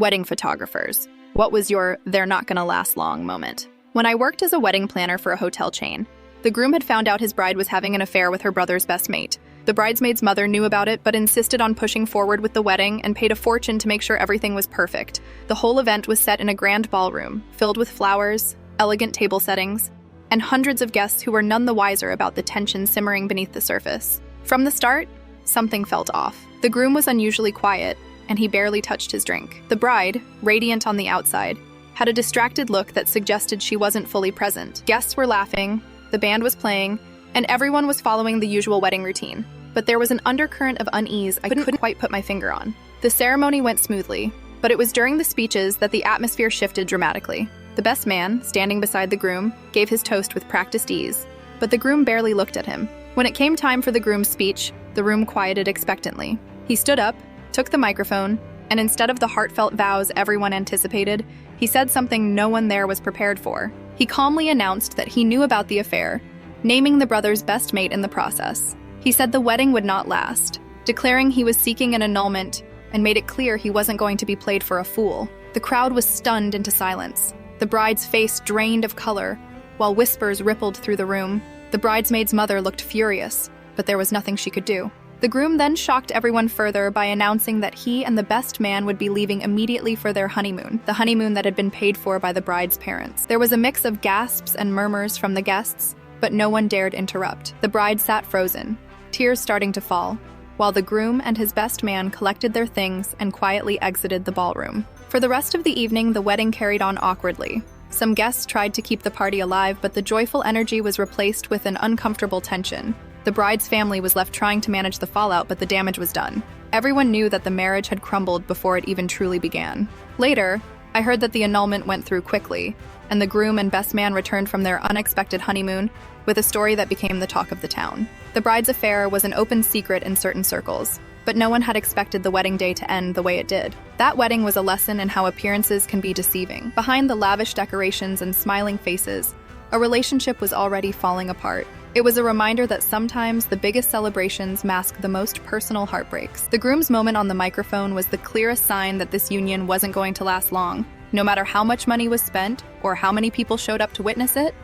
Wedding photographers. What was your "they're not gonna last long" moment? When I worked as a wedding planner for a hotel chain, the groom had found out his bride was having an affair with her brother's best mate. The bridesmaid's mother knew about it but insisted on pushing forward with the wedding and paid a fortune to make sure everything was perfect. The whole event was set in a grand ballroom, filled with flowers, elegant table settings, and hundreds of guests who were none the wiser about the tension simmering beneath the surface. From the start, something felt off. The groom was unusually quiet, and he barely touched his drink. The bride, radiant on the outside, had a distracted look that suggested she wasn't fully present. Guests were laughing, the band was playing, and everyone was following the usual wedding routine. But there was an undercurrent of unease I couldn't quite put my finger on. The ceremony went smoothly, but it was during the speeches that the atmosphere shifted dramatically. The best man, standing beside the groom, gave his toast with practiced ease, but the groom barely looked at him. When it came time for the groom's speech, the room quieted expectantly. He stood up, took the microphone, and instead of the heartfelt vows everyone anticipated, he said something no one there was prepared for. He calmly announced that he knew about the affair, naming the brother's best mate in the process. He said the wedding would not last, declaring he was seeking an annulment, and made it clear he wasn't going to be played for a fool. The crowd was stunned into silence. The bride's face drained of color, while whispers rippled through the room. The bridesmaid's mother looked furious, but there was nothing she could do. The groom then shocked everyone further by announcing that he and the best man would be leaving immediately for their honeymoon, the honeymoon that had been paid for by the bride's parents. There was a mix of gasps and murmurs from the guests, but no one dared interrupt. The bride sat frozen, tears starting to fall, while the groom and his best man collected their things and quietly exited the ballroom. For the rest of the evening, the wedding carried on awkwardly. Some guests tried to keep the party alive, but the joyful energy was replaced with an uncomfortable tension. The bride's family was left trying to manage the fallout, but the damage was done. Everyone knew that the marriage had crumbled before it even truly began. Later, I heard that the annulment went through quickly, and the groom and best man returned from their unexpected honeymoon with a story that became the talk of the town. The bride's affair was an open secret in certain circles, but no one had expected the wedding day to end the way it did. That wedding was a lesson in how appearances can be deceiving. Behind the lavish decorations and smiling faces, a relationship was already falling apart. It was a reminder that sometimes the biggest celebrations mask the most personal heartbreaks. The groom's moment on the microphone was the clearest sign that this union wasn't going to last long. No matter how much money was spent or how many people showed up to witness it,